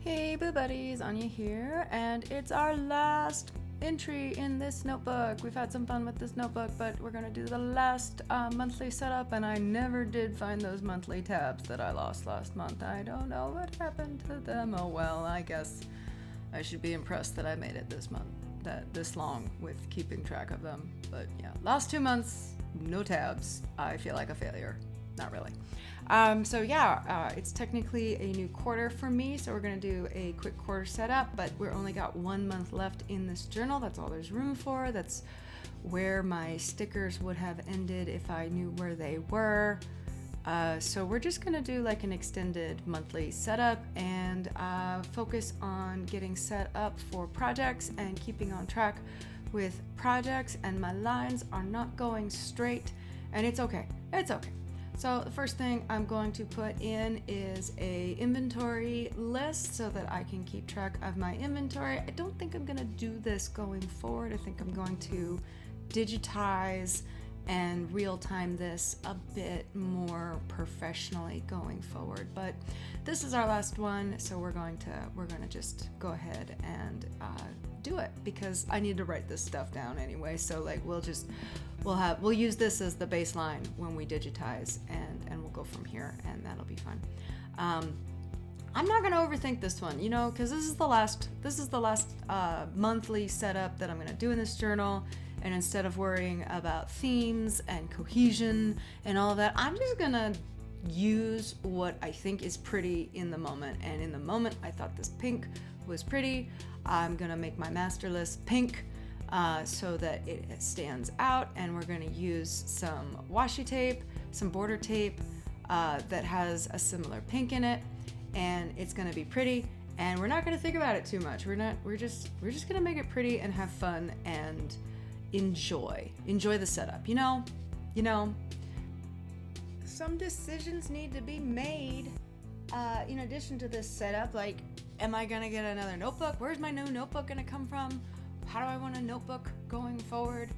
Hey Boo Buddies, Anya here, and it's our last entry in this notebook. We've had some fun with this notebook, but we're gonna do the last monthly setup, and I never did find those monthly tabs that I lost last month. I don't know what happened to them. Oh well, I guess I should be impressed that I made it this month, this long with keeping track of them. But yeah, last 2 months, no tabs. I feel like a failure. Not really. It's technically a new quarter for me, so we're going to do a quick quarter setup, but we're only got 1 month left in this journal. That's all there's room for. That's where my stickers would have ended if I knew where they were. So we're just going to do like an extended monthly setup and focus on getting set up for projects and keeping on track with projects. And my lines are not going straight, and it's okay. It's okay. So the first thing I'm going to put in is a inventory list so that I can keep track of my inventory. I don't think I'm going to do this going forward. I think I'm going to digitize and real-time this a bit more professionally going forward. But this is our last one, so we're going to just go ahead and do it because I need to write this stuff down anyway. So like we'll use this as the baseline when we digitize, and we'll go from here, and that'll be fun. I'm not gonna overthink this one, because this is the last monthly setup that I'm gonna do in this journal. And instead of worrying about themes and cohesion and all of that, I'm just gonna use what I think is pretty in the moment. And in the moment, I thought this pink was pretty. I'm gonna make my master list pink so that it stands out. And we're gonna use some washi tape, some border tape that has a similar pink in it, and it's gonna be pretty. And we're not gonna think about it too much. We're just gonna make it pretty and have fun and enjoy the setup. Some decisions need to be made in addition to this setup. Like, am I gonna get another notebook? Where's my new notebook gonna come from? How do I want a notebook going forward?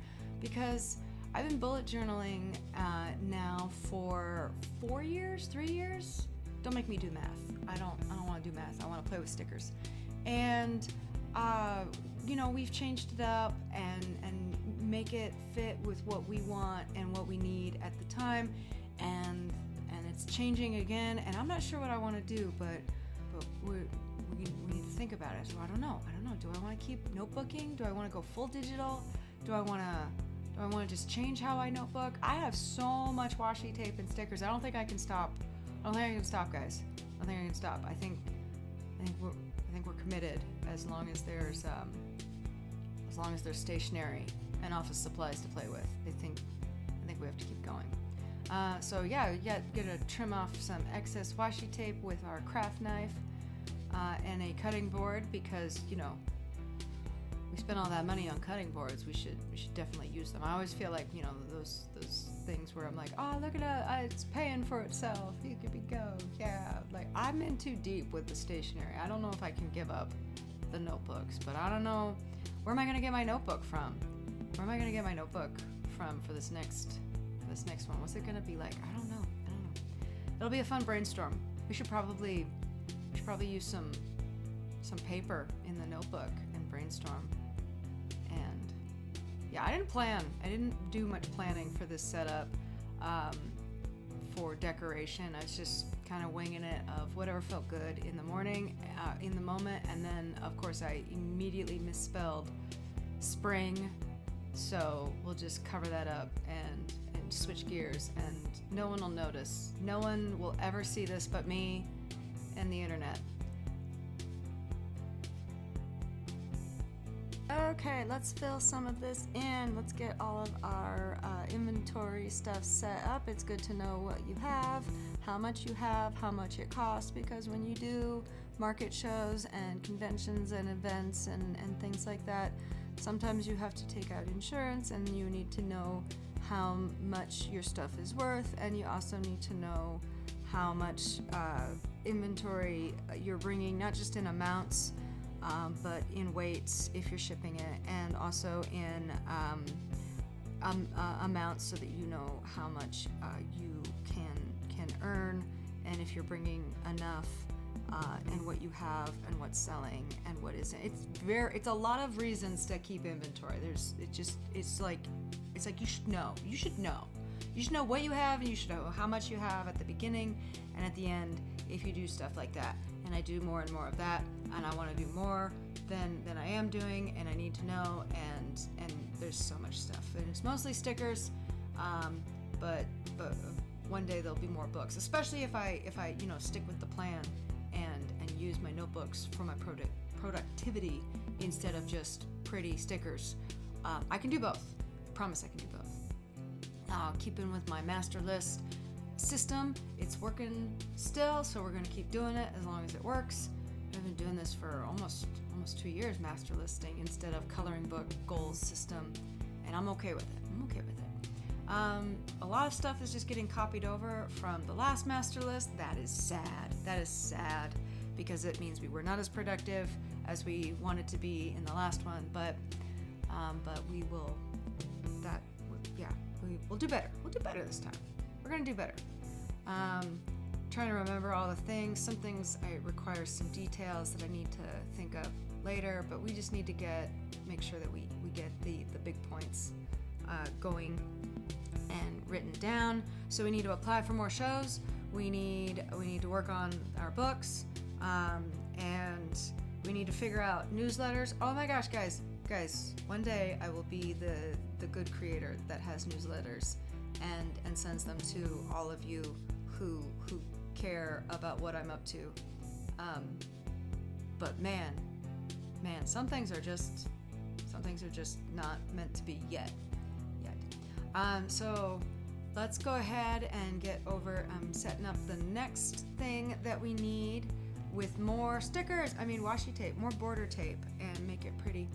Because I've been bullet journaling now for 4 years, 3 years. Don't make me do math. I don't want to do math. I want to play with stickers. And we've changed it up and make it fit with what we want and what we need at the time, and it's changing again, and I'm not sure what I want to do, but we need to think about it. So I don't know. Do I want to keep notebooking? Do I want to go full digital? Do I want to just change how I notebook? I have so much washi tape and stickers. I don't think I can stop. Guys. I don't think I can stop. I think we're committed as long as there's stationery and office supplies to play with. I think we have to keep going. Gonna trim off some excess washi tape with our craft knife and a cutting board, because we spent all that money on cutting boards. We should definitely use them. I always feel like those things where I'm like, oh, look at it, it's paying for itself. You could go, yeah. Like, I'm in too deep with the stationery. I don't know if I can give up the notebooks, but I don't know, where am I gonna get my notebook from? For this next one? What's it gonna be like? I don't know. It'll be a fun brainstorm. We should probably use some paper in the notebook and brainstorm. And yeah, I didn't do much planning for this setup for decoration. I was just kind of winging it of whatever felt good in the morning, in the moment. And then of course I immediately misspelled spring, so we'll just cover that up and switch gears, and no one will notice. No one will ever see this but me and the internet. Okay, let's fill some of this in. Let's get all of our inventory stuff set up. It's good to know what you have, how much you have, how much it costs, because when you do market shows and conventions and events and things like that, sometimes you have to take out insurance, and you need to know how much your stuff is worth, and you also need to know how much inventory you're bringing, not just in amounts, but in weights if you're shipping it, and also in amounts, so that you know how much you can earn, and if you're bringing enough and what you have and what's selling and what isn't. It's a lot of reasons to keep inventory. It's like you should know. You should know what you have, and you should know how much you have at the beginning and at the end if you do stuff like that. And I do more and more of that, and I want to do more than I am doing, and I need to know, and there's so much stuff. And it's mostly stickers, but one day there'll be more books, especially if I stick with the plan and use my notebooks for my productivity instead of just pretty stickers. I can do both. I promise I can do both. Keeping with my master list system, it's working still, so we're going to keep doing it as long as it works. I've been doing this for almost 2 years, master listing instead of coloring book sad system, and I'm okay with it. A lot of stuff is just getting copied over from the last master list. That is sad because it means we were not as productive as we wanted to be in the last one, but we'll do better. We'll do better this time. We're gonna do better. Trying to remember all the things. Some things require some details that I need to think of later, but we just need to make sure that we get the big points going and written down. So we need to apply for more shows. We need to work on our books, and we need to figure out newsletters. Oh my gosh, guys, one day I will be the good creator that has newsletters and sends them to all of you who care about what I'm up to. But man, some things are just not meant to be yet. So let's go ahead and get over setting up the next thing that we need with more stickers. Washi tape, more border tape, and make it pretty.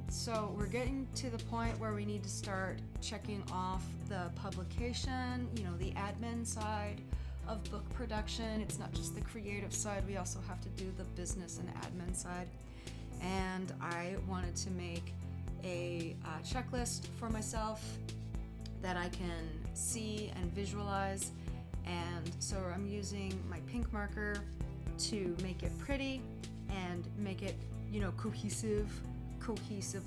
So we're getting to the point where we need to start checking off the publication, the admin side of book production. It's not just the creative side, we also have to do the business and admin side. And I wanted to make a checklist for myself that I can see and visualize, and so I'm using my pink marker to make it pretty and make it cohesive.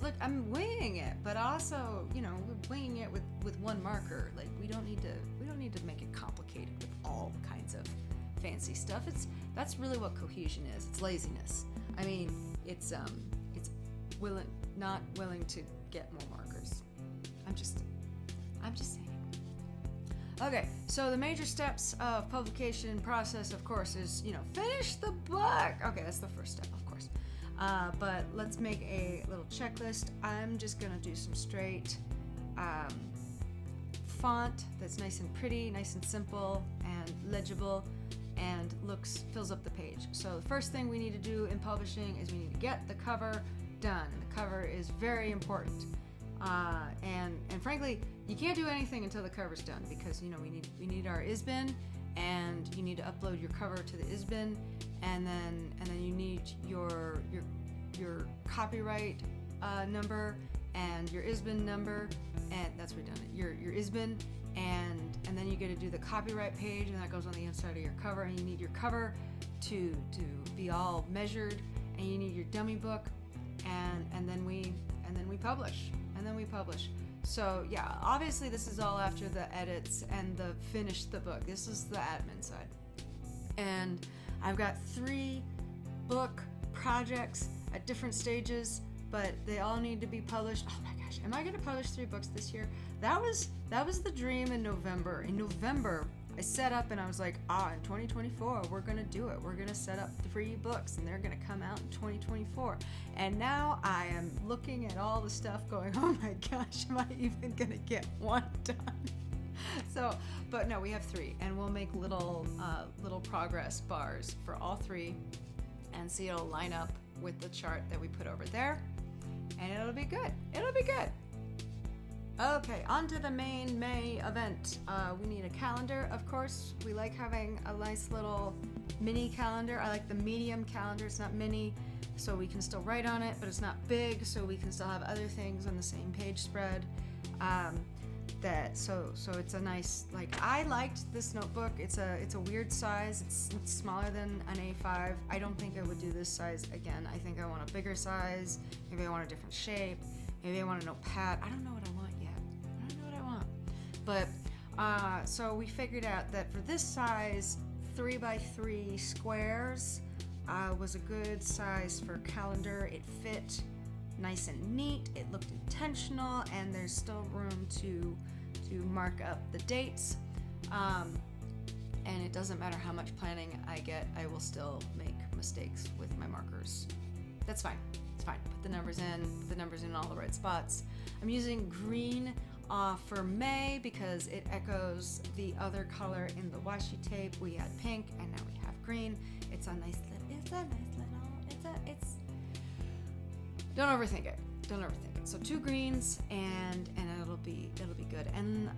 Look, I'm winging it, but also we're winging it with one marker. Like we don't need to make it complicated with all kinds of fancy stuff. That's really what cohesion is. It's laziness. It's not willing to get more markers. I'm just saying. Okay, so the major steps of publication process, of course, is finish the book. Okay, that's the first step, of course. But let's make a little checklist. I'm just gonna do some straight font that's nice and pretty, nice and simple and legible, and fills up the page. So the first thing we need to do in publishing is we need to get the cover done. The cover is very important. And frankly, you can't do anything until the cover's done, because we need our ISBN, and you need to upload your cover to the ISBN, and then you need your copyright number and your ISBN number, and that's redundant. Your ISBN, and then you get to do the copyright page, and that goes on the inside of your cover. And you need your cover to be all measured, and you need your dummy book, and then we publish. So yeah, obviously this is all after the edits and the finish the book. This is the admin side. And I've got 3 book projects at different stages, but they all need to be published. Oh my gosh, am I going to publish 3 books this year? That was the dream in November. In November, I set up and I was like, in 2024, we're going to do it. We're going to set up 3 books, and they're going to come out in 2024. And now I am looking at all the stuff going, oh my gosh, am I even going to get 1 done? So, but no, we have 3, and we'll make little progress bars for all 3, and see it'll line up with the chart that we put over there, and it'll be good. Okay, on to the main May event. We need a calendar, of course. We like having a nice little mini calendar. I like the medium calendar. It's not mini, so we can still write on it, but it's not big, so we can still have other things on the same page spread. so it's a nice, like, I liked this notebook. It's a weird size. It's smaller than an A5. I don't think I would do this size again. I think I want a bigger size. Maybe I want a different shape. Maybe I want a notepad. I don't know what I want yet. I don't know what I want. But so we figured out that for this size, 3x3 squares was a good size for calendar. It fit nice and neat. It looked intentional, and there's still room to mark up the dates. And it doesn't matter how much planning I get, I will still make mistakes with my markers. That's fine. It's fine. Put the numbers in all the right spots. I'm using green for May because it echoes the other color in the washi tape. We had pink and now we have green. It's a nice little, don't overthink it. Don't overthink it. So 2 greens and it'll be good. And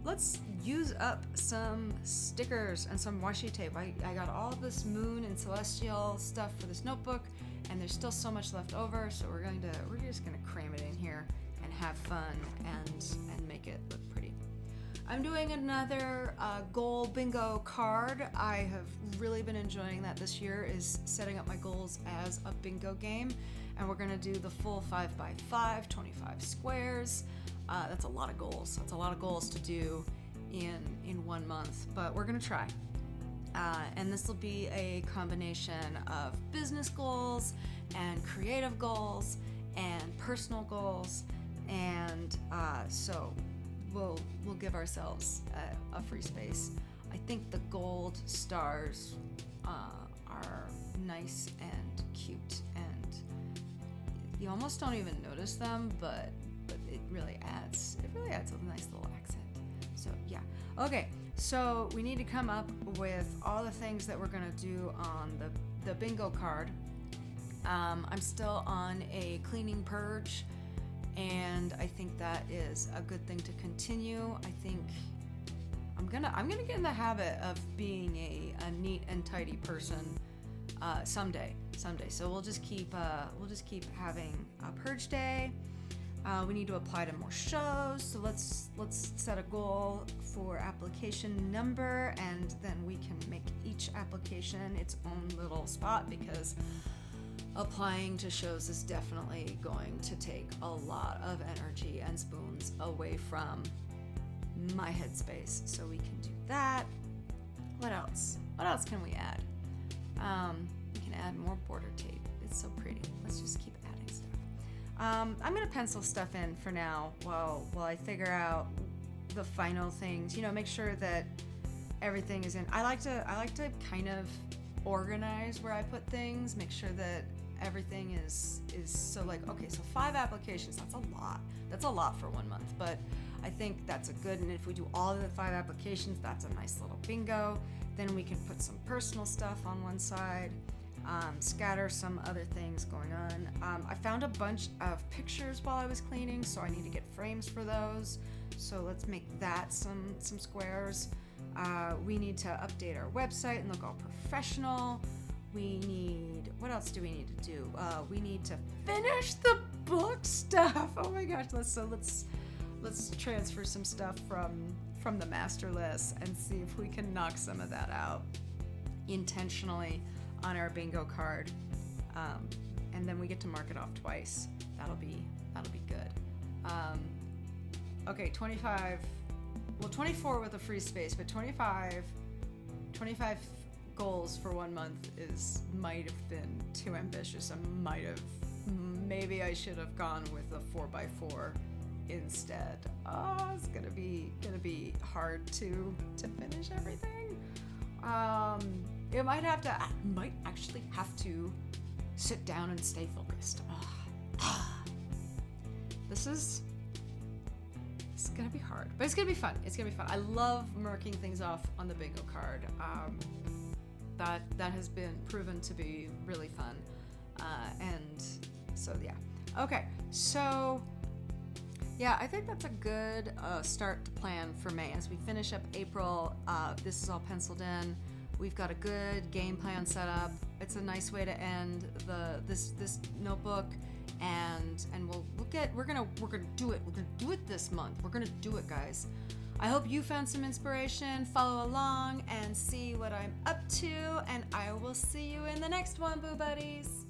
let's use up some stickers and some washi tape. I got all this moon and celestial stuff for this notebook, and there's still so much left over. So we're just gonna cram it in here and have fun and make it look pretty. I'm doing another goal bingo card. I have really been enjoying that this year, is setting up my goals as a bingo game. And we're gonna do the full 5x5, 25 squares. That's a lot of goals. That's a lot of goals to do in 1 month, but we're gonna try. And this will be a combination of business goals and creative goals and personal goals. And so we'll give ourselves a free space. I think the gold stars are nice and cute, and you almost don't even notice them, but it really adds a nice little accent. So yeah. Okay, so we need to come up with all the things that we're gonna do on the bingo card. I'm still on a cleaning purge, and I think that is a good thing to continue. I think I'm gonna get in the habit of being a neat and tidy person someday. So we'll just keep having a purge day. We need to apply to more shows, so let's set a goal for application number, and then we can make each application its own little spot, because applying to shows is definitely going to take a lot of energy and spoons away from my headspace. So we can do that. What else? What else can we add? We can add more border tape. It's so pretty. Let's just keep adding stuff. I'm gonna pencil stuff in for now while I figure out the final things. Make sure that everything is in. I like to kind of organize where I put things. Make sure that everything is so, like, okay, so 5 applications. That's a lot. That's a lot for 1 month, but I think that's a good. And if we do all of the 5 applications, that's a nice little bingo. Then we can put some personal stuff on one side, scatter some other things going on. I found a bunch of pictures while I was cleaning, so I need to get frames for those. So let's make that some squares. We need to update our website and look all professional. What else do we need to do? We need to finish the book stuff. Oh my gosh, let's transfer some stuff from the master list and see if we can knock some of that out intentionally on our bingo card, and then we get to mark it off twice. That'll be good. Okay, 25. Well, 24 with a free space, but 25 goals for 1 month might have been too ambitious. Maybe I should have gone with a 4x4 instead. It's gonna be hard to finish everything. I might actually have to sit down and stay focused. It's gonna be hard, but it's gonna be fun. I love marking things off on the bingo card. That has been proven to be really fun, and so yeah. Okay, so yeah, I think that's a good start to plan for May. As we finish up April, this is all penciled in. We've got a good game plan set up. It's a nice way to end this notebook. and we're gonna do it. We're gonna do it this month. We're gonna do it, guys. I hope you found some inspiration. Follow along and see what I'm up to, and I will see you in the next one, Boo Buddies.